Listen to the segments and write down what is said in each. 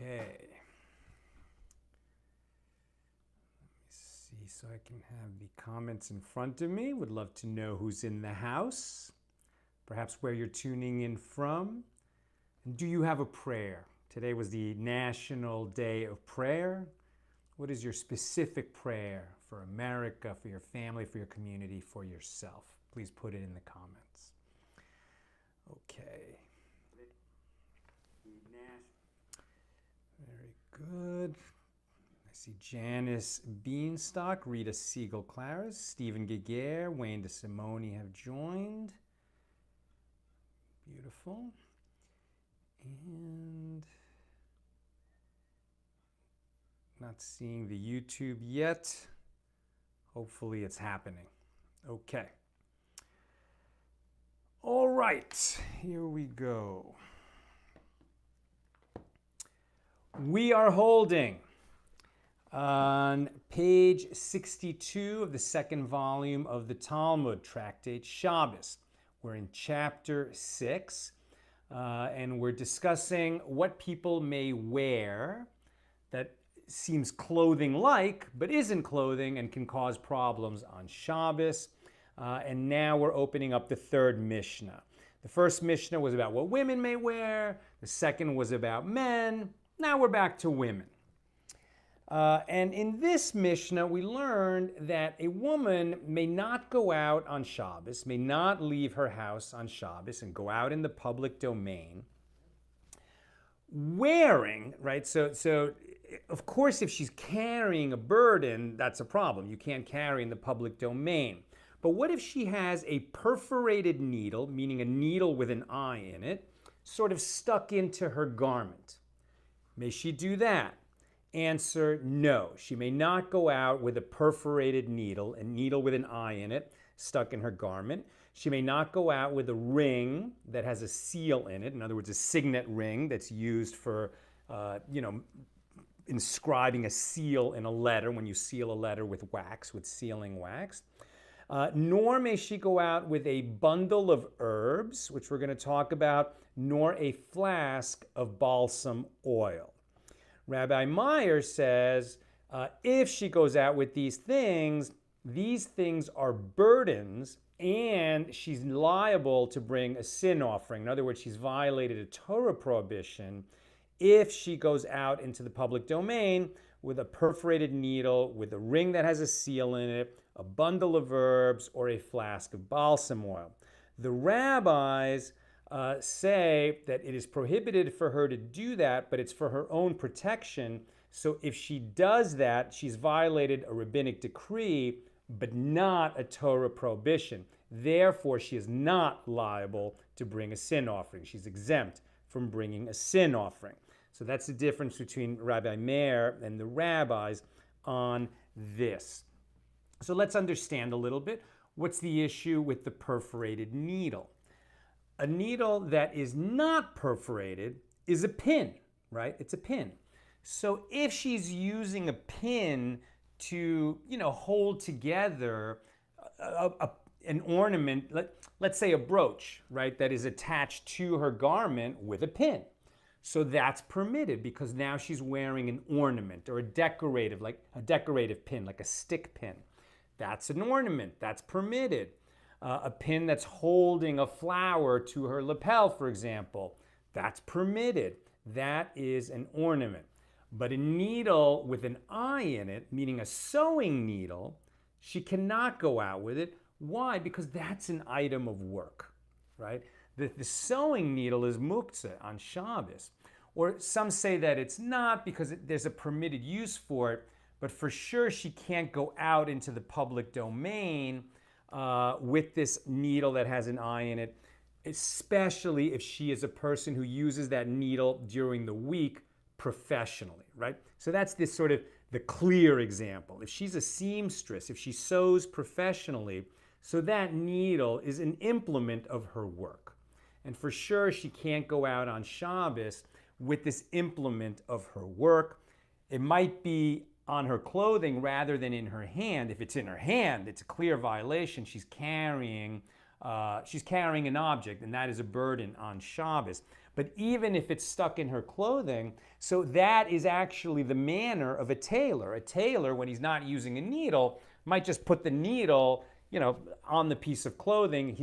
Okay. Let me see so I can have the comments in front of me. Would love to know who's in the house, perhaps where you're tuning in from. And do you have a prayer? Today was the National Day of Prayer. What is your specific prayer for America, for your family, for your community, for yourself? Please put it in the comments. Okay. Very good. I see Janice Beanstalk, Rita Siegel-Claris, Stephen Giguere, Wayne DeSimone have joined. Beautiful. And not seeing the YouTube yet. Hopefully it's happening. Okay. All right, here we go. We are holding on page 62 of the second volume of the Talmud tractate Shabbos. We're in chapter 6, and we're discussing what people may wear that seems clothing-like, but isn't clothing and can cause problems on Shabbos. And now we're opening up the third Mishnah. The first Mishnah was about what women may wear. The second was about men. Now we're back to women. And in this Mishnah, we learned that a woman may not go out on Shabbos, may not leave her house on Shabbos and go out in the public domain wearing, right? So of course, if she's carrying a burden, that's a problem. You can't carry in the public domain. But what if she has a perforated needle, meaning a needle with an eye in it, sort of stuck into her garment? May she do that? Answer, no. She may not go out with a perforated needle, a needle with an eye in it, stuck in her garment. She may not go out with a ring that has a seal in it. In other words, a signet ring that's used for, inscribing a seal in a letter when you seal a letter with wax, with sealing wax. Nor may she go out with a bundle of herbs, which we're going to talk about, nor a flask of balsam oil. Rabbi Meyer says if she goes out with these things are burdens, and she's liable to bring a sin offering. In other words, she's violated a Torah prohibition if she goes out into the public domain with a perforated needle, with a ring that has a seal in it, a bundle of herbs, or a flask of balsam oil. The rabbis say that it is prohibited for her to do that, but it's for her own protection. So if she does that, she's violated a rabbinic decree, but not a Torah prohibition. Therefore, she is not liable to bring a sin offering. She's exempt from bringing a sin offering. So that's the difference between Rabbi Meir and the rabbis on this. So let's understand a little bit. What's the issue with the perforated needle? A needle that is not perforated is a pin, right? It's a pin. So if she's using a pin to, hold together an ornament, let's say a brooch, right, that is attached to her garment with a pin. So that's permitted because now she's wearing an ornament or a decorative pin, like a stick pin. That's an ornament. That's permitted. A pin that's holding a flower to her lapel, for example, that's permitted. That is an ornament. But a needle with an eye in it, meaning a sewing needle, she cannot go out with it. Why? Because that's an item of work, right? The sewing needle is muktzah on Shabbos. Or some say that it's not because there's a permitted use for it, but for sure she can't go out into the public domain with this needle that has an eye in it, especially if she is a person who uses that needle during the week professionally, right? So that's this sort of the clear example. If she's a seamstress, if she sews professionally, so that needle is an implement of her work. And for sure, she can't go out on Shabbos with this implement of her work. It might be on her clothing rather than in her hand. If it's in her hand, it's a clear violation. She's carrying an object, and that is a burden on Shabbos. But even if it's stuck in her clothing, so that is actually the manner of a tailor. A tailor, when he's not using a needle, might just put the needle, on the piece of clothing.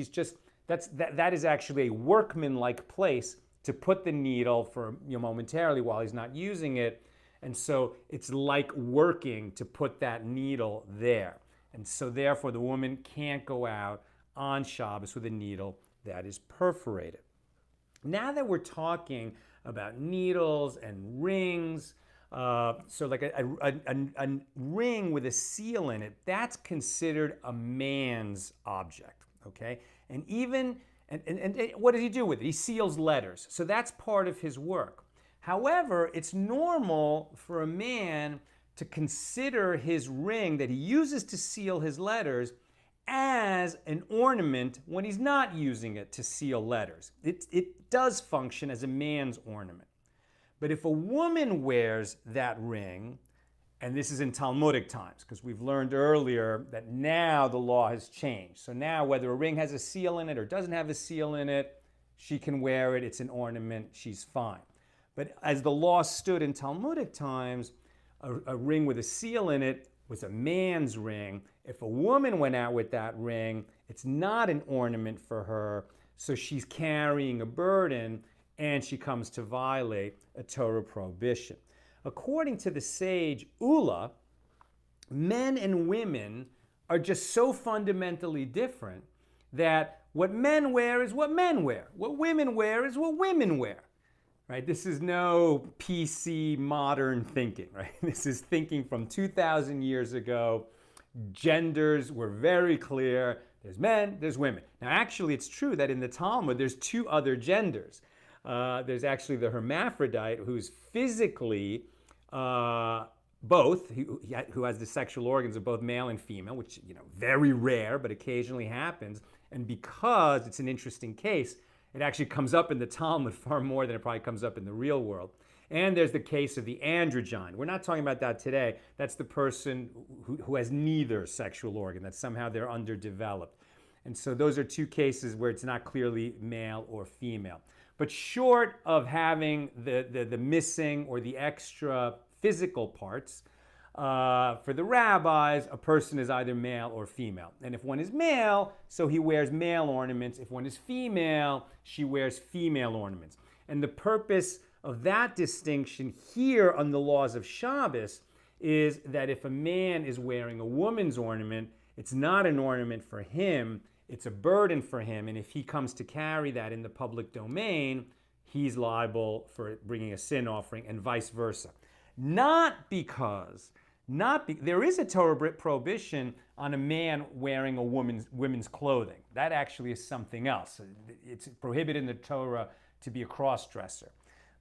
That is actually a workman-like place to put the needle for momentarily while he's not using it. And so it's like working to put that needle there. And so therefore the woman can't go out on Shabbos with a needle that is perforated. Now that we're talking about needles and rings, so like a ring with a seal in it, that's considered a man's object, okay? And what does he do with it? He seals letters. So that's part of his work. However, it's normal for a man to consider his ring that he uses to seal his letters as an ornament when he's not using it to seal letters. It does function as a man's ornament. But if a woman wears that ring, and this is in Talmudic times, because we've learned earlier that now the law has changed. So now whether a ring has a seal in it or doesn't have a seal in it, she can wear it, it's an ornament, she's fine. But as the law stood in Talmudic times, a ring with a seal in it was a man's ring. If a woman went out with that ring, it's not an ornament for her, so she's carrying a burden and she comes to violate a Torah prohibition. According to the sage Ula, men and women are just so fundamentally different that what men wear is what men wear. What women wear is what women wear. Right? This is no PC modern thinking, right? This is thinking from 2,000 years ago. Genders were very clear. There's men, there's women. Now, actually, it's true that in the Talmud, there's two other genders. There's actually the hermaphrodite, who's physically both, who has the sexual organs of both male and female, which, very rare, but occasionally happens. And because it's an interesting case, it actually comes up in the Talmud far more than it probably comes up in the real world. And there's the case of the androgyne. We're not talking about that today. That's the person who has neither sexual organ, that somehow they're underdeveloped. And so those are two cases where it's not clearly male or female. But short of having the missing or the extra physical parts, for the rabbis, a person is either male or female. And if one is male, so he wears male ornaments. If one is female, she wears female ornaments. And the purpose of that distinction here on the laws of Shabbos is that if a man is wearing a woman's ornament, it's not an ornament for him, it's a burden for him. And if he comes to carry that in the public domain, he's liable for bringing a sin offering, and vice versa. There is a Torah prohibition on a man wearing a women's clothing. That actually is something else. It's prohibited in the Torah to be a crossdresser.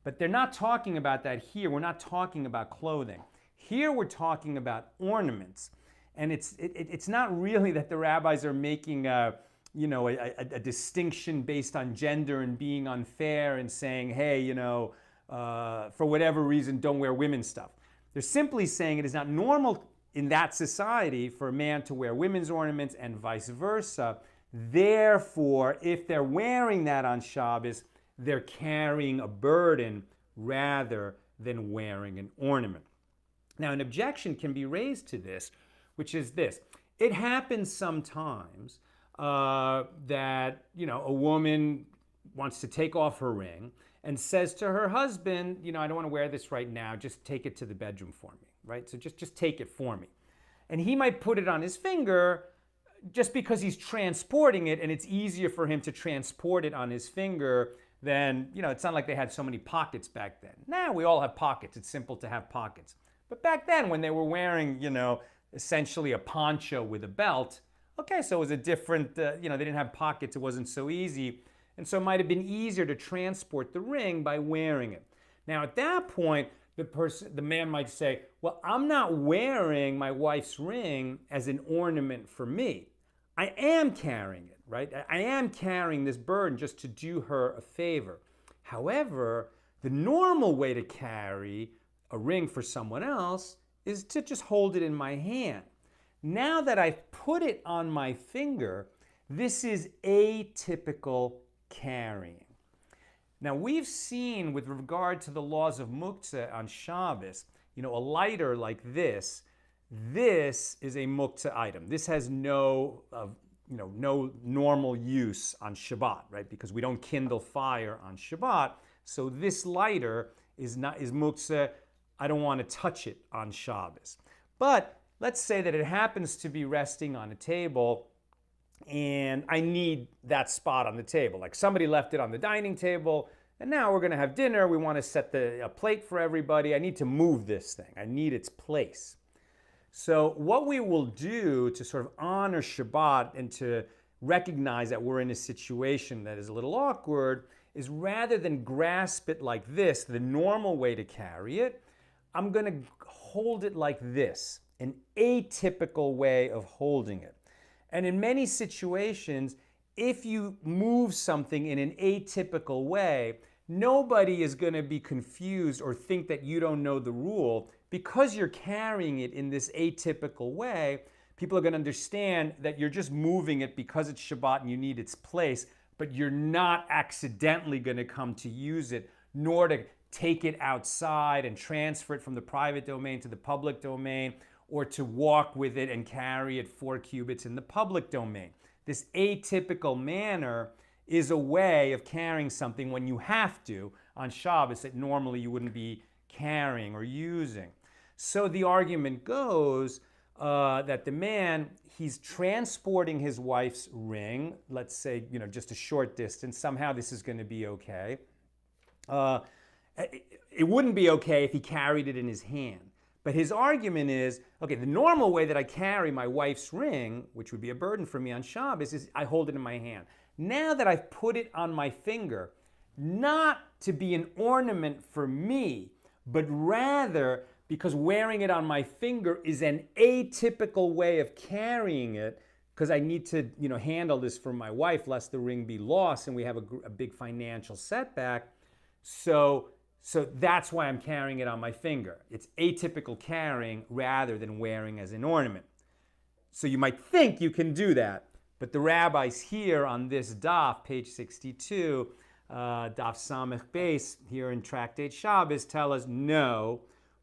But they're not talking about that here. We're not talking about clothing. Here we're talking about ornaments. And it's not really that the rabbis are making a distinction based on gender and being unfair and saying, hey, for whatever reason, don't wear women's stuff. They're simply saying it is not normal in that society for a man to wear women's ornaments and vice versa. Therefore, if they're wearing that on Shabbos, they're carrying a burden rather than wearing an ornament. Now, an objection can be raised to this, which is this. It happens sometimes that, a woman wants to take off her ring and says to her husband, I don't want to wear this right now, just take it to the bedroom for me, right? So just take it for me. And he might put it on his finger just because he's transporting it, and it's easier for him to transport it on his finger than, it's not like they had so many pockets back then. Now we all have pockets. It's simple to have pockets. But back then when they were wearing, essentially a poncho with a belt, okay, so it was a different, they didn't have pockets. It wasn't so easy. And so it might have been easier to transport the ring by wearing it. Now, at that point, the man might say, well, I'm not wearing my wife's ring as an ornament for me. I am carrying it, right? I am carrying this burden just to do her a favor. However, the normal way to carry a ring for someone else is to just hold it in my hand. Now that I've put it on my finger, this is atypical carrying. Now, we've seen with regard to the laws of muktzah on Shabbos, a lighter like this is a muktzah item. This has no normal use on Shabbat, right? Because we don't kindle fire on Shabbat. So this lighter is muktzah. I don't want to touch it on Shabbos. But let's say that it happens to be resting on a table and I need that spot on the table. Like somebody left it on the dining table and now we're going to have dinner. We want to set a plate for everybody. I need to move this thing. I need its place. So what we will do to sort of honor Shabbat and to recognize that we're in a situation that is a little awkward is rather than grasp it like this, the normal way to carry it, I'm going to hold it like this, an atypical way of holding it. And in many situations, if you move something in an atypical way, nobody is going to be confused or think that you don't know the rule. Because you're carrying it in this atypical way, people are going to understand that you're just moving it because it's Shabbat and you need its place, but you're not accidentally going to come to use it, nor to take it outside and transfer it from the private domain to the public domain, or to walk with it and carry it 4 cubits in the public domain. This atypical manner is a way of carrying something when you have to on Shabbos that normally you wouldn't be carrying or using. So the argument goes that the man, he's transporting his wife's ring, let's say, just a short distance. Somehow this is going to be okay. It wouldn't be okay if he carried it in his hand. But his argument is, okay, the normal way that I carry my wife's ring, which would be a burden for me on Shabbos, is I hold it in my hand. Now that I've put it on my finger, not to be an ornament for me, but rather because wearing it on my finger is an atypical way of carrying it, because I need to handle this for my wife lest the ring be lost and we have a big financial setback. So that's why I'm carrying it on my finger. It's atypical carrying rather than wearing as an ornament. So you might think you can do that, but the rabbis here on this daf, page 62, daf Samech Beis, here in Tractate Shabbos, tell us no,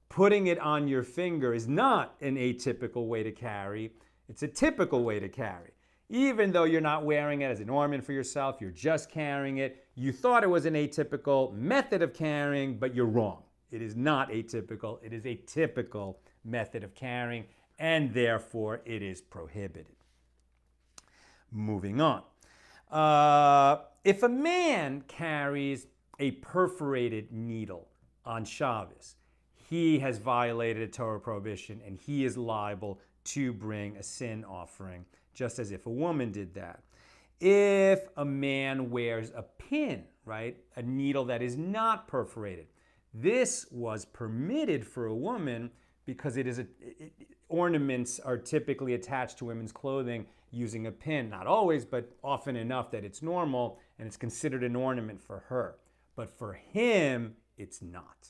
putting it on your finger is not an atypical way to carry. It's a typical way to carry. Even though you're not wearing it as an ornament for yourself, you're just carrying it. You thought it was an atypical method of carrying, but you're wrong. It is not atypical. It is a typical method of carrying, and therefore it is prohibited. Moving on. If a man carries a perforated needle on Shabbos, he has violated a Torah prohibition, and he is liable to bring a sin offering, just as if a woman did that. If a man wears a pin, right, a needle that is not perforated, this was permitted for a woman because ornaments are typically attached to women's clothing using a pin. Not always, but often enough that it's normal and it's considered an ornament for her. But for him, it's not.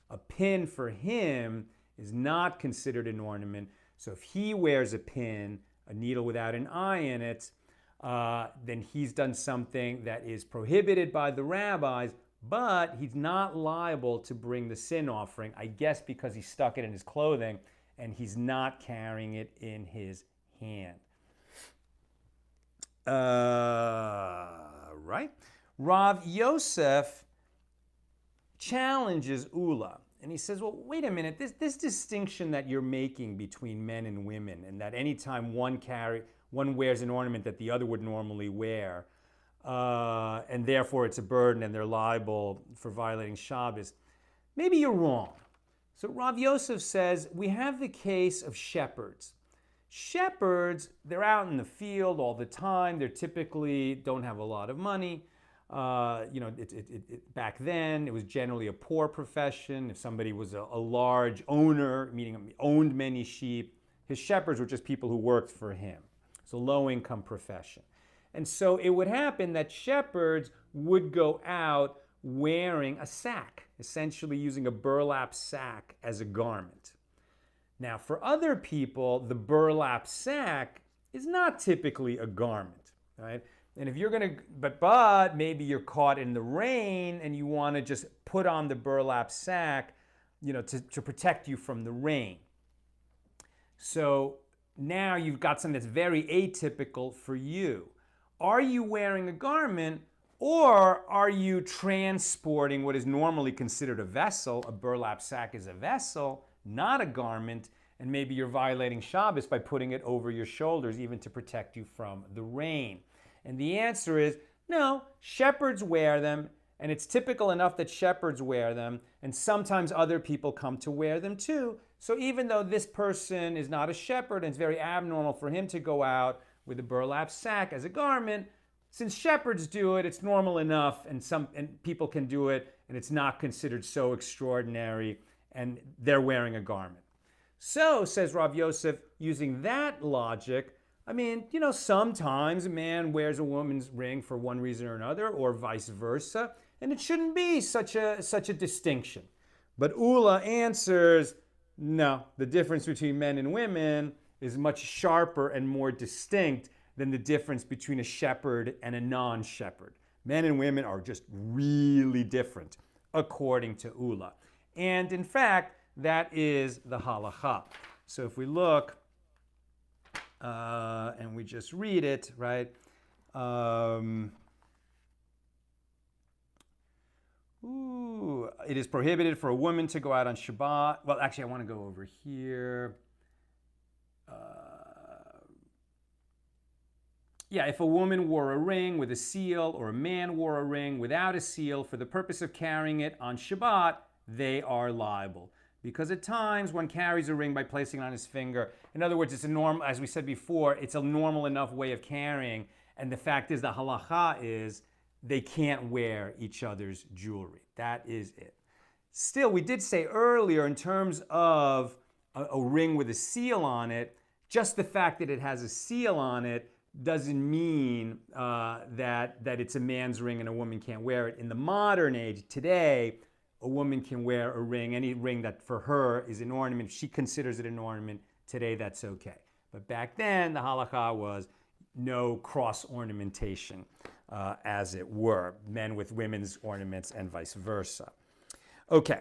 A pin for him is not considered an ornament. So if he wears a pin, a needle without an eye in it, then he's done something that is prohibited by the rabbis, but he's not liable to bring the sin offering, I guess because he stuck it in his clothing and he's not carrying it in his hand. Right? Rav Yosef challenges Ula. And he says, well, wait a minute, this distinction that you're making between men and women, and that anytime one wears an ornament that the other would normally wear, and therefore it's a burden and they're liable for violating Shabbos, maybe you're wrong. So Rav Yosef says, we have the case of shepherds. Shepherds, they're out in the field all the time. They typically don't have a lot of money. Back then, it was generally a poor profession. If somebody was a large owner, meaning owned many sheep, his shepherds were just people who worked for him. It's a low-income profession. And so it would happen that shepherds would go out wearing a sack, essentially using a burlap sack as a garment. Now, for other people, the burlap sack is not typically a garment, right? And if you're going to, but maybe you're caught in the rain and you want to just put on the burlap sack, to protect you from the rain. So now you've got something that's very atypical for you. Are you wearing a garment, or are you transporting what is normally considered a vessel? A burlap sack is a vessel, not a garment, and maybe you're violating Shabbos by putting it over your shoulders, even to protect you from the rain. And the answer is no, shepherds wear them, and it's typical enough that shepherds wear them, and sometimes other people come to wear them too. So even though this person is not a shepherd and it's very abnormal for him to go out with a burlap sack as a garment, since shepherds do it, it's normal enough, and people can do it, and it's not considered so extraordinary, and they're wearing a garment. So, says Rav Yosef, using that logic, sometimes a man wears a woman's ring for one reason or another, or vice versa, and it shouldn't be such a distinction. But Ula answers, no, the difference between men and women is much sharper and more distinct than the difference between a shepherd and a non-shepherd. Men and women are just really different, according to Ula. And in fact, that is the halacha. So if we look, and we just read it, right? It is prohibited for a woman to go out on Shabbat. Well, actually, I want to go over here. If a woman wore a ring with a seal, or a man wore a ring without a seal for the purpose of carrying it on Shabbat, they are liable. Because at times one carries a ring by placing it on his finger. In other words, it's a normal, as we said before, it's a normal enough way of carrying. And the fact is, the halacha is they can't wear each other's jewelry. That is it. Still, we did say earlier, in terms of a ring with a seal on it, just the fact that it has a seal on it doesn't mean that it's a man's ring and a woman can't wear it. In the modern age, today, a woman can wear a ring, any ring that for her is an ornament. If she considers it an ornament, today that's okay. But back then, the halakha was no cross ornamentation, as it were. Men with women's ornaments and vice versa. Okay,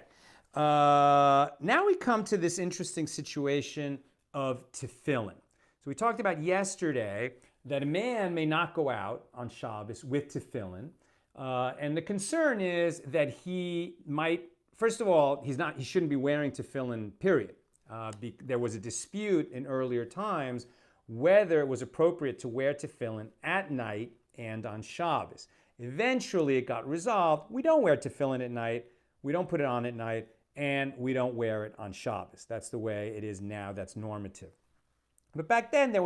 now we come to this interesting situation of tefillin. So we talked about yesterday that a man may not go out on Shabbos with tefillin. And the concern is that he might, first of all, he shouldn't be wearing tefillin, period. There was a dispute in earlier times whether it was appropriate to wear tefillin at night and on Shabbos. Eventually it got resolved. We don't wear tefillin at night, we don't put it on at night, and we don't wear it on Shabbos. That's the way it is now, that's normative. But back then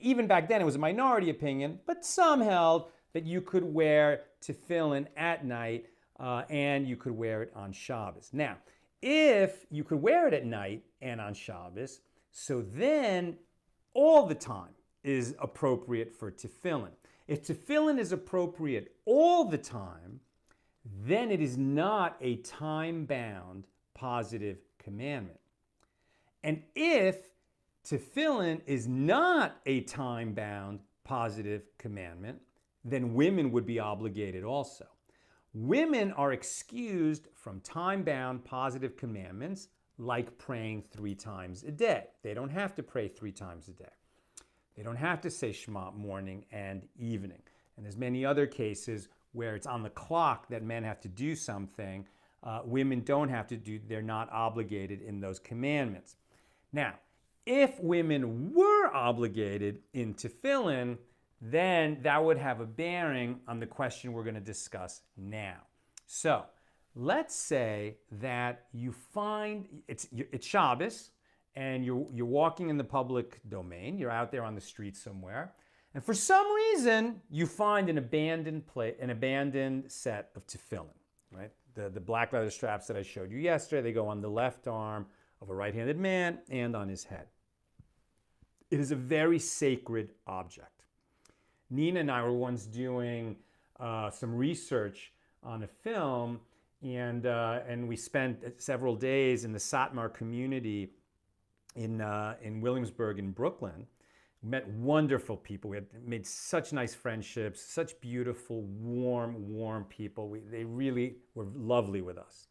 even back then it was a minority opinion, but some held that you could wear tefillin at night and you could wear it on Shabbos. Now, if you could wear it at night and on Shabbos, so then all the time is appropriate for tefillin. If tefillin is appropriate all the time, then it is not a time-bound positive commandment. And if tefillin is not a time-bound positive commandment, then women would be obligated also. Women are excused from time-bound positive commandments like praying 3 times a day. They don't have to pray 3 times a day. They don't have to say Shema morning and evening. And there's many other cases where it's on the clock that men have to do something. Women don't have to do, they're not obligated in those commandments. Now, if women were obligated in tefillin, then that would have a bearing on the question we're going to discuss now. So let's say that you find it's Shabbos and you're walking in the public domain, you're out there on the street somewhere, and for some reason you find an abandoned set of tefillin, right? The black leather straps that I showed you yesterday, they go on the left arm of a right-handed man and on his head. It is a very sacred object. Nina and I were once doing some research on a film, and we spent several days in the Satmar community in Williamsburg in Brooklyn. We met wonderful people. We had made such nice friendships, such beautiful, warm people. They really were lovely with us.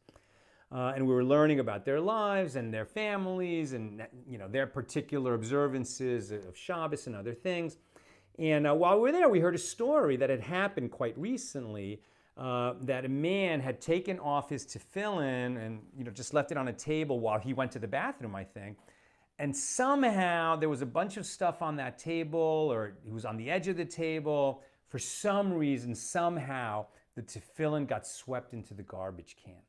And we were learning about their lives and their families and their particular observances of Shabbos and other things. And while we were there, we heard a story that had happened quite recently, that a man had taken off his tefillin and just left it on a table while he went to the bathroom, I think. And somehow there was a bunch of stuff on that table, or he was on the edge of the table. For some reason, somehow, the tefillin got swept into the garbage can.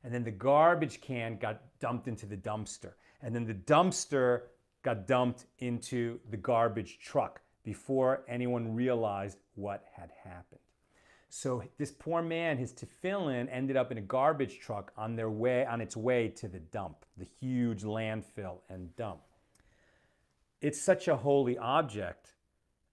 And then the garbage can got dumped into the dumpster. And then the dumpster got dumped into the garbage truck before anyone realized what had happened. So this poor man, his tefillin ended up in a garbage truck on its way to the dump, the huge landfill and dump. It's such a holy object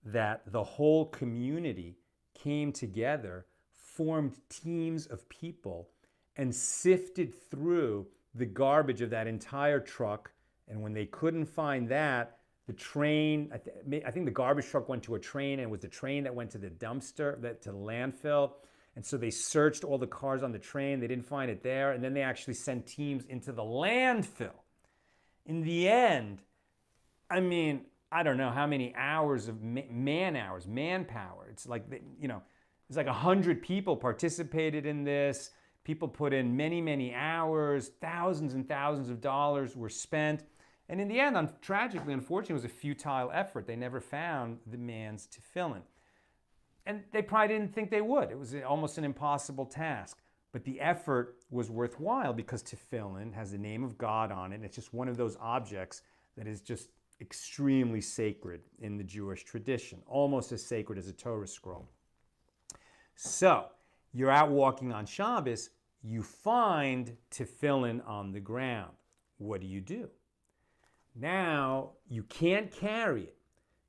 that the whole community came together, formed teams of people, and sifted through the garbage of that entire truck. And when they couldn't find that, the train, I think the garbage truck went to a train, and it was the train that went to the dumpster, to the landfill. And so they searched all the cars on the train. They didn't find it there. And then they actually sent teams into the landfill. In the end, I mean, I don't know how many hours of manpower. It's like, it's like 100 people participated in this. People put in many hours. Thousands and thousands of dollars were spent. And in the end, tragically, unfortunately, it was a futile effort. They never found the man's tefillin. And they probably didn't think they would. It was almost an impossible task. But the effort was worthwhile because tefillin has the name of God on it. And it's just one of those objects that is just extremely sacred in the Jewish tradition, almost as sacred as a Torah scroll. So, you're out walking on Shabbos, you find tefillin on the ground. What do? Now, you can't carry it,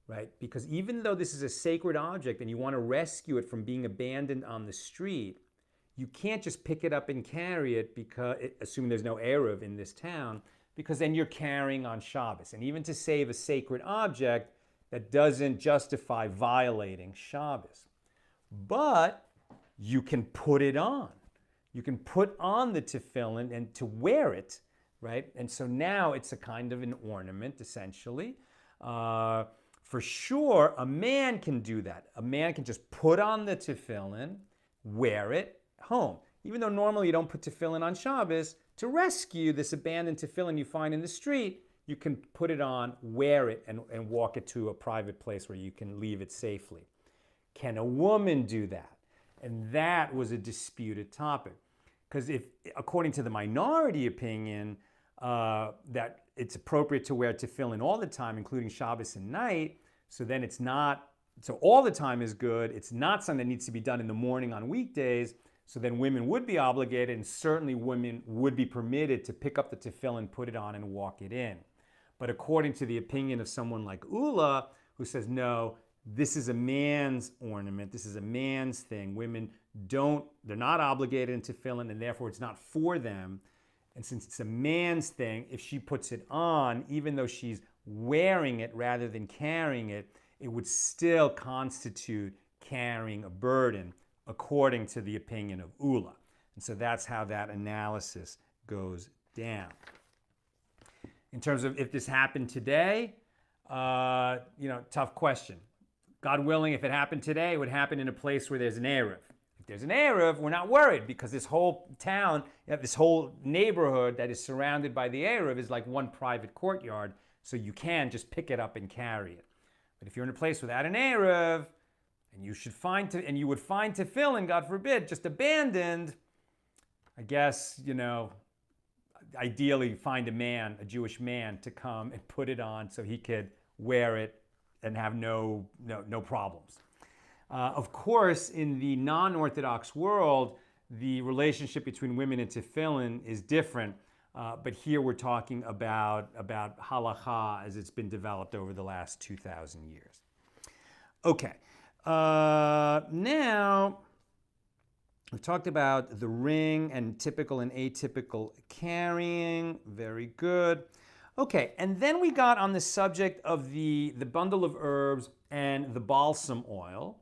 right? Because even though this is a sacred object and you want to rescue it from being abandoned on the street, you can't just pick it up and carry it, assuming there's no Erev in this town, because then you're carrying on Shabbos. And even to save a sacred object, that doesn't justify violating Shabbos. But you can put it on. You can put on the tefillin and to wear it, right? And so now it's a kind of an ornament, essentially. For sure, a man can do that. A man can just put on the tefillin, wear it home. Even though normally you don't put tefillin on Shabbos, to rescue this abandoned tefillin you find in the street, you can put it on, wear it, and walk it to a private place where you can leave it safely. Can a woman do that? And that was a disputed topic. Because if, according to the minority opinion, that it's appropriate to wear tefillin all the time, including Shabbos and night, so then it's not, so all the time is good. It's not something that needs to be done in the morning on weekdays, so then women would be obligated, and certainly women would be permitted to pick up the tefillin, put it on, and walk it in. But according to the opinion of someone like Ula, who says, no, this is a man's ornament, this is a man's thing. Women they're not obligated in tefillin, and therefore it's not for them. And since it's a man's thing, if she puts it on, even though she's wearing it rather than carrying it, it would still constitute carrying a burden, according to the opinion of Ula. And so that's how that analysis goes down. In terms of if this happened today, tough question. God willing, if it happened today, it would happen in a place where there's an Erev. If there's an Erev, we're not worried, because this whole town, this whole neighborhood that is surrounded by the Erev is like one private courtyard, so you can just pick it up and carry it. But if you're in a place without an Erev, and you would find tefillin, God forbid, just abandoned, I guess, ideally find a Jewish man, to come and put it on so he could wear it and have no problems. Of course, in the non-Orthodox world, the relationship between women and tefillin is different. But here we're talking about halacha as it's been developed over the last 2,000 years. Okay, now we've talked about the ring and typical and atypical carrying. Very good. Okay, and then we got on the subject of the bundle of herbs and the balsam oil,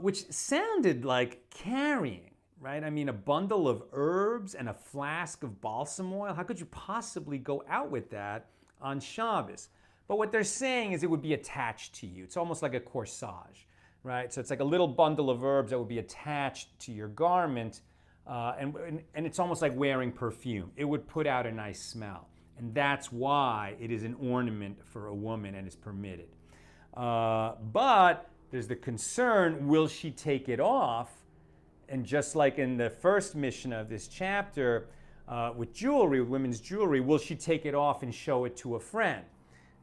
which sounded like carrying, right? I mean, a bundle of herbs and a flask of balsam oil. How could you possibly go out with that on Shabbos? But what they're saying is it would be attached to you. It's almost like a corsage, right? So it's like a little bundle of herbs that would be attached to your garment, and it's almost like wearing perfume. It would put out a nice smell. And that's why it is an ornament for a woman and is permitted. But there's the concern, will she take it off? And just like in the first mission of this chapter, with jewelry, with women's jewelry, will she take it off and show it to a friend?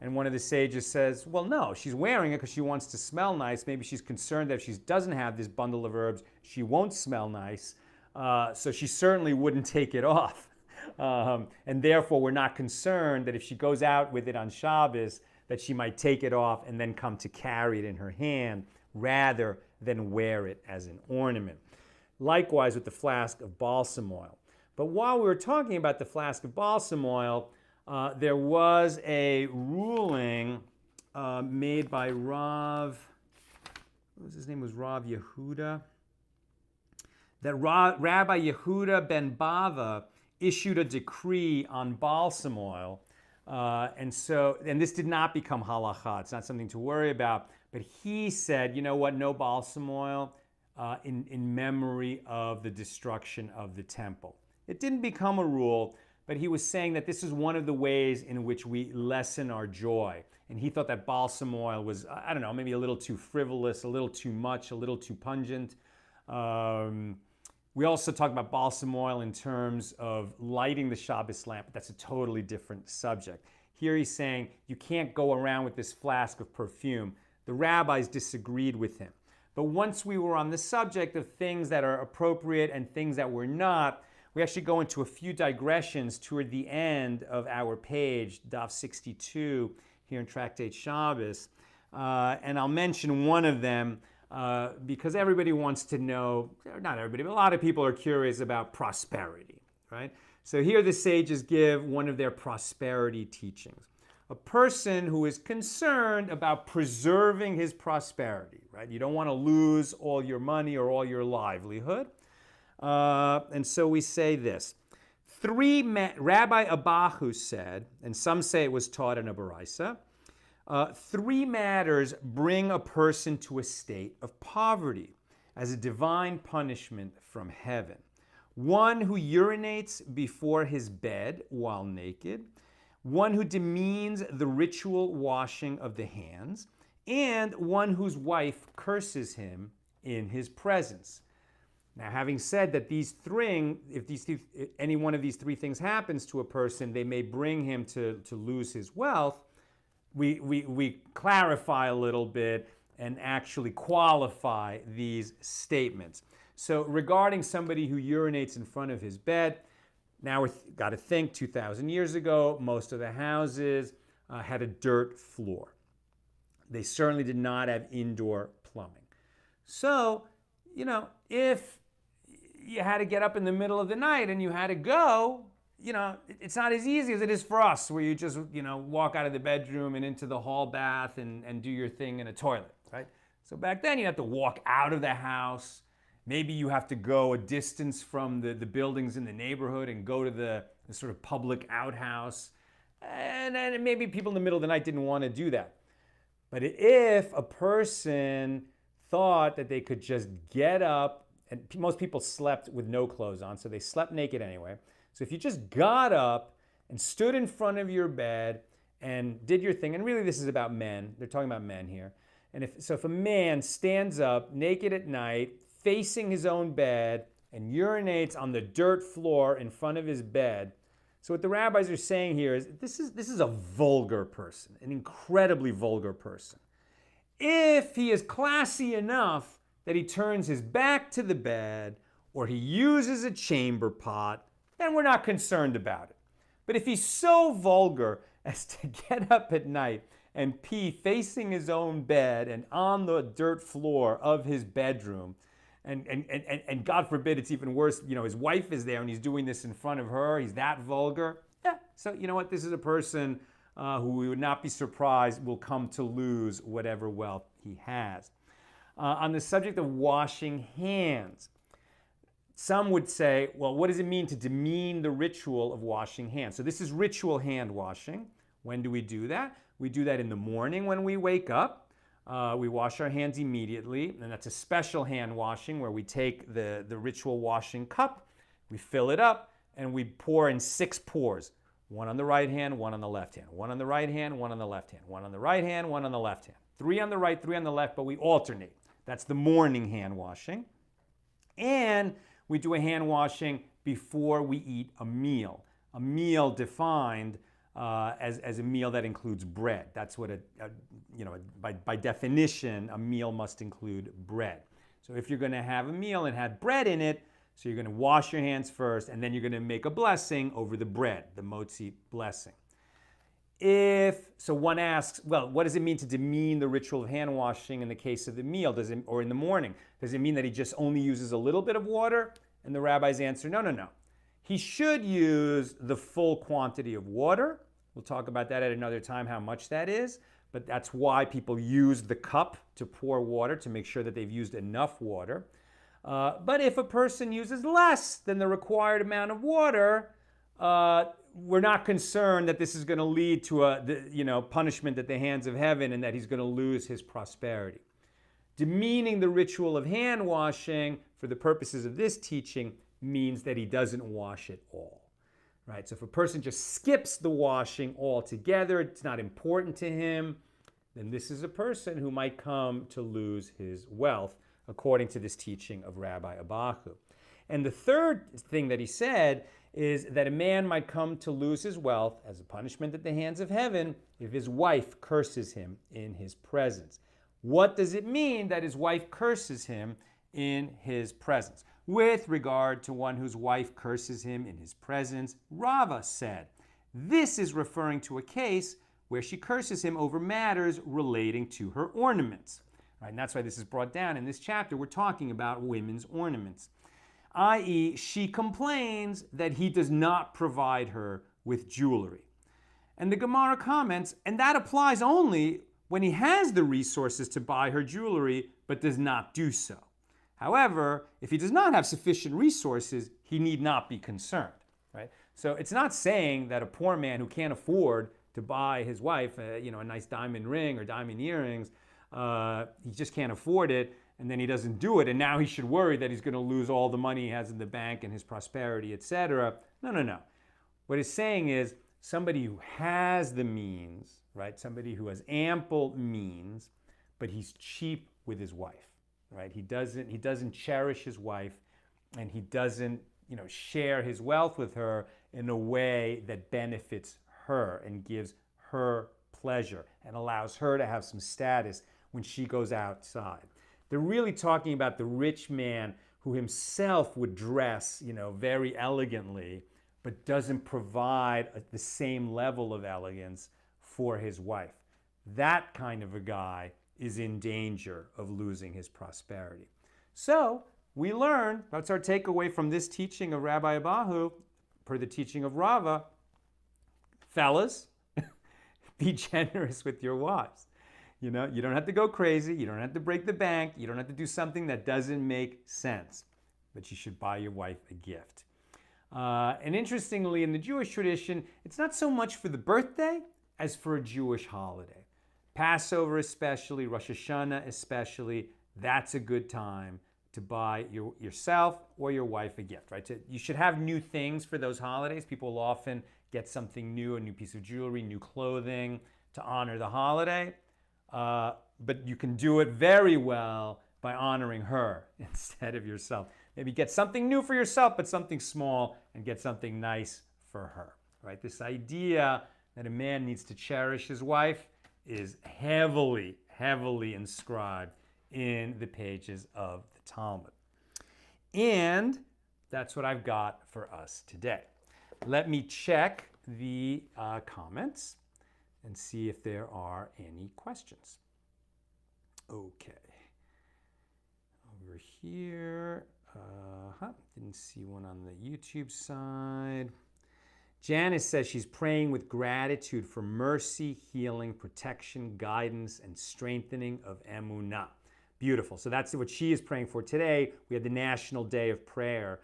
And one of the sages says, well, no, she's wearing it because she wants to smell nice. Maybe she's concerned that if she doesn't have this bundle of herbs, she won't smell nice. So she certainly wouldn't take it off. And therefore, we're not concerned that if she goes out with it on Shabbos, that she might take it off and then come to carry it in her hand rather than wear it as an ornament. Likewise with the flask of balsam oil. But while we were talking about the flask of balsam oil, there was a ruling made by Rav, what was his name? Was Rav Yehuda? That Rabbi Yehuda ben Bava issued a decree on balsam oil, and this did not become halacha. It's not something to worry about. But he said, you know what? No balsam oil in memory of the destruction of the temple. It didn't become a rule, but he was saying that this is one of the ways in which we lessen our joy. And he thought that balsam oil was, I don't know, maybe a little too frivolous, a little too much, a little too pungent. We also talk about balsam oil in terms of lighting the Shabbos lamp, but that's a totally different subject. Here he's saying you can't go around with this flask of perfume. The rabbis disagreed with him. But once we were on the subject of things that are appropriate and things that were not, we actually go into a few digressions toward the end of our page, Daf 62, here in Tractate Shabbos. And I'll mention one of them because everybody wants to know, not everybody, but a lot of people are curious about prosperity, right? So here the sages give one of their prosperity teachings. A person who is concerned about preserving his prosperity, right? You don't want to lose all your money or all your livelihood. And so we say this. Rabbi Abahu said, and some say it was taught in a baraisa, 3 matters bring a person to a state of poverty as a divine punishment from heaven. One who urinates before his bed while naked, one who demeans the ritual washing of the hands, and one whose wife curses him in his presence. Now, having said that if any one of these 3 things happens to a person, they may bring him to lose his wealth, we clarify a little bit and actually qualify these statements. So regarding somebody who urinates in front of his bed, now we've got to think 2,000 years ago, most of the houses had a dirt floor. They certainly did not have indoor plumbing. So, if you had to get up in the middle of the night and you had to go, it's not as easy as it is for us, where you just, walk out of the bedroom and into the hall bath and do your thing in a toilet, right? So back then you have to walk out of the house. Maybe you have to go a distance from the buildings in the neighborhood and go to the sort of public outhouse. And then maybe people in the middle of the night didn't want to do that. But if a person thought that they could just get up, and most people slept with no clothes on, so they slept naked anyway. So if you just got up and stood in front of your bed and did your thing, and really this is about men, they're talking about men here. And if a man stands up naked at night, facing his own bed, and urinates on the dirt floor in front of his bed, so what the rabbis are saying here is this is a vulgar person, an incredibly vulgar person. If he is classy enough that he turns his back to the bed or he uses a chamber pot, then we're not concerned about it. But if he's so vulgar as to get up at night and pee facing his own bed and on the dirt floor of his bedroom, and God forbid it's even worse, his wife is there and he's doing this in front of her, he's that vulgar, So you know what? This is a person who we would not be surprised will come to lose whatever wealth he has. On the subject of washing hands, some would say, well, what does it mean to demean the ritual of washing hands? So this is ritual hand washing. When do we do that? We do that in the morning when we wake up. We wash our hands immediately, and that's a special hand washing where we take the ritual washing cup, we fill it up, and we pour in 6 pours. One on the right hand, one on the left hand. One on the right hand, one on the left hand. One on the right hand, one on the left hand. 3 on the right, 3 on the left, but we alternate. That's the morning hand washing. And we do a hand washing before we eat a meal. A meal defined as a meal that includes bread. That's what by definition, a meal must include bread. So if you're going to have a meal and have bread in it, so you're going to wash your hands first, and then you're going to make a blessing over the bread, the motzi blessing. So one asks, well, what does it mean to demean the ritual of hand washing in the case of the meal, or in the morning? Does it mean that he just only uses a little bit of water? And the rabbis answer, no. He should use the full quantity of water. We'll talk about that at another time, how much that is. But that's why people use the cup to pour water, to make sure that they've used enough water. But if a person uses less than the required amount of water, we're not concerned that this is going to lead to punishment at the hands of heaven and that he's going to lose his prosperity. Demeaning the ritual of hand washing for the purposes of this teaching means that he doesn't wash at all. Right? So if a person just skips the washing altogether, it's not important to him, then this is a person who might come to lose his wealth, according to this teaching of Rabbi Abahu. And the third thing that he said is that a man might come to lose his wealth as a punishment at the hands of heaven if his wife curses him in his presence. What does it mean that his wife curses him in his presence? With regard to one whose wife curses him in his presence, Rava said, this is referring to a case where she curses him over matters relating to her ornaments. Right, and that's why this is brought down in this chapter. We're talking about women's ornaments, i.e., she complains that he does not provide her with jewelry. And the Gemara comments, and that applies only when he has the resources to buy her jewelry, but does not do so. However, if he does not have sufficient resources, he need not be concerned. Right? So it's not saying that a poor man who can't afford to buy his wife a nice diamond ring or diamond earrings, he just can't afford it, and then he doesn't do it, and now he should worry that he's going to lose all the money he has in the bank and his prosperity, etc. No. What he's saying is somebody who has the means, right? Somebody who has ample means, but he's cheap with his wife, right? He doesn't cherish his wife, and he doesn't, share his wealth with her in a way that benefits her and gives her pleasure and allows her to have some status when she goes outside. They're really talking about the rich man who himself would dress, very elegantly, but doesn't provide the same level of elegance for his wife. That kind of a guy is in danger of losing his prosperity. So we learn, that's our takeaway from this teaching of Rabbi Abahu, per the teaching of Rava, fellas, be generous with your wives. You don't have to go crazy. You don't have to break the bank. You don't have to do something that doesn't make sense. But you should buy your wife a gift. And interestingly, in the Jewish tradition, it's not so much for the birthday as for a Jewish holiday. Passover especially, Rosh Hashanah especially, that's a good time to buy yourself or your wife a gift, right? So you should have new things for those holidays. People will often get something new, a new piece of jewelry, new clothing to honor the holiday. But you can do it very well by honoring her instead of yourself. Maybe get something new for yourself, but something small, and get something nice for her, right? This idea that a man needs to cherish his wife is heavily, heavily inscribed in the pages of the Talmud. And that's what I've got for us today. Let me check the comments and see if there are any questions. Okay. Over here, didn't see one on the YouTube side. Janice says she's praying with gratitude for mercy, healing, protection, guidance, and strengthening of emunah. Beautiful. So that's what she is praying for today. We had the National Day of Prayer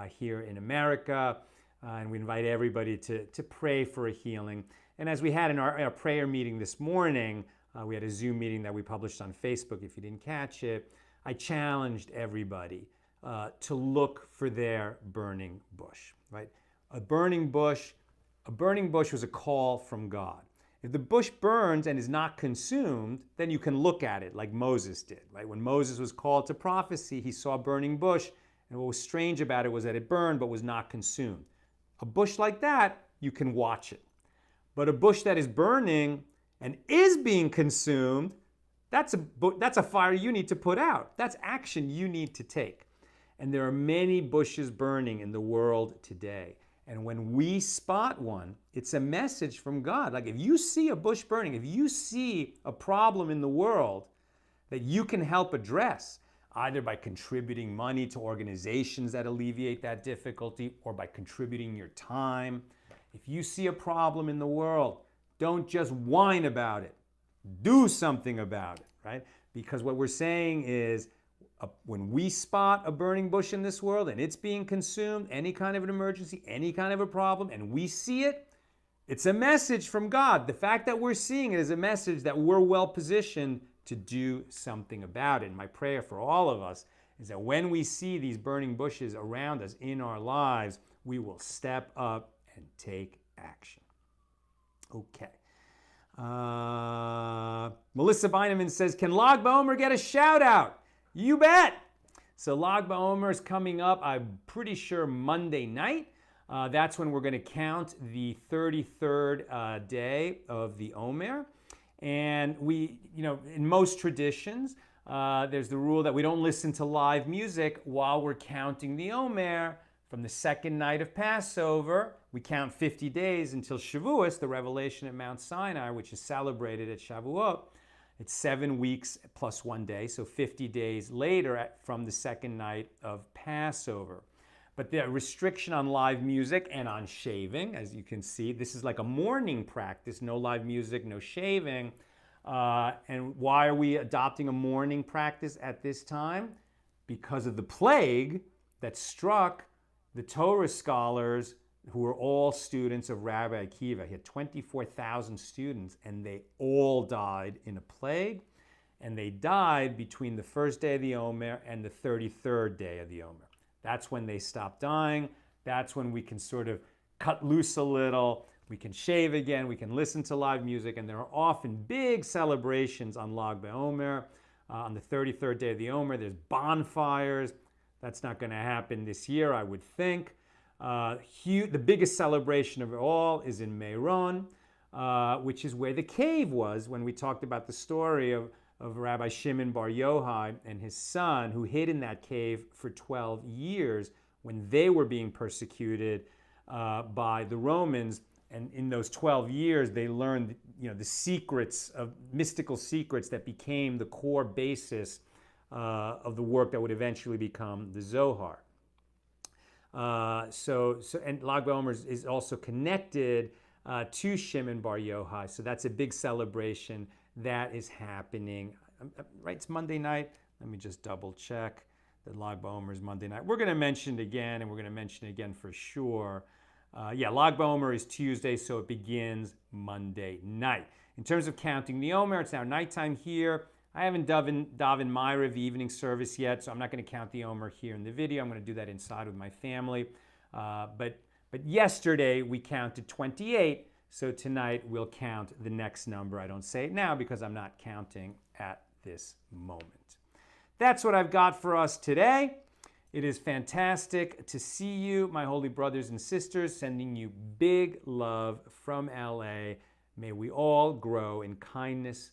here in America, and we invite everybody to pray for a healing. And as we had in our prayer meeting this morning, we had a Zoom meeting that we published on Facebook. If you didn't catch it, I challenged everybody to look for their burning bush, right? A burning bush was a call from God. If the bush burns and is not consumed, then you can look at it like Moses did, right? When Moses was called to prophecy, he saw a burning bush, and what was strange about it was that it burned but was not consumed. A bush like that, you can watch it. But a bush that is burning and is being consumed, that's a fire you need to put out. That's action you need to take. And there are many bushes burning in the world today. And when we spot one, it's a message from God. Like if you see a bush burning, if you see a problem in the world that you can help address, either by contributing money to organizations that alleviate that difficulty or by contributing your time, if you see a problem in the world, don't just whine about it. Do something about it, right? Because what we're saying is, when we spot a burning bush in this world and it's being consumed, any kind of an emergency, any kind of a problem, and we see it, it's a message from God. The fact that we're seeing it is a message that we're well positioned to do something about it. And my prayer for all of us is that when we see these burning bushes around us in our lives, we will step up and take action. Okay. Melissa Beineman says, can Lag BaOmer get a shout out? You bet. So Lag BaOmer is coming up, I'm pretty sure Monday night. That's when we're going to count the 33rd day of the Omer. And we, in most traditions, there's the rule that we don't listen to live music while we're counting the Omer. From the second night of Passover, we count 50 days until Shavuos, the revelation at Mount Sinai, which is celebrated at Shavuot. It's 7 weeks plus 1 day, so 50 days later from the second night of Passover. But the restriction on live music and on shaving, as you can see, this is like a morning practice, no live music, no shaving. And why are we adopting a morning practice at this time? Because of the plague that struck the Torah scholars who were all students of Rabbi Akiva. He had 24,000 students, and they all died in a plague. And they died between the first day of the Omer and the 33rd day of the Omer. That's when they stopped dying. That's when we can sort of cut loose a little. We can shave again. We can listen to live music. And there are often big celebrations on Lag BaOmer. On the 33rd day of the Omer, there's bonfires. That's not going to happen this year, I would think. The biggest celebration of it all is in Meron, which is where the cave was when we talked about the story of Rabbi Shimon Bar Yochai and his son, who hid in that cave for 12 years when they were being persecuted by the Romans. And in those 12 years, they learned the secrets of mystical secrets that became the core basis of the work that would eventually become the Zohar. And Lag BaOmer is also connected to Shimon Bar Yochai, so that's a big celebration that is happening. Right, it's Monday night. Let me just double check that Lag BaOmer is Monday night. We're going to mention it again, and we're going to mention it again for sure. Lag BaOmer is Tuesday, so it begins Monday night. In terms of counting the Omer, it's now nighttime here. I haven't davened Ma'ariv, the evening service yet, so I'm not going to count the Omer here in the video. I'm going to do that inside with my family. But yesterday we counted 28, so tonight we'll count the next number. I don't say it now because I'm not counting at this moment. That's what I've got for us today. It is fantastic to see you, my holy brothers and sisters, sending you big love from LA. May we all grow in kindness,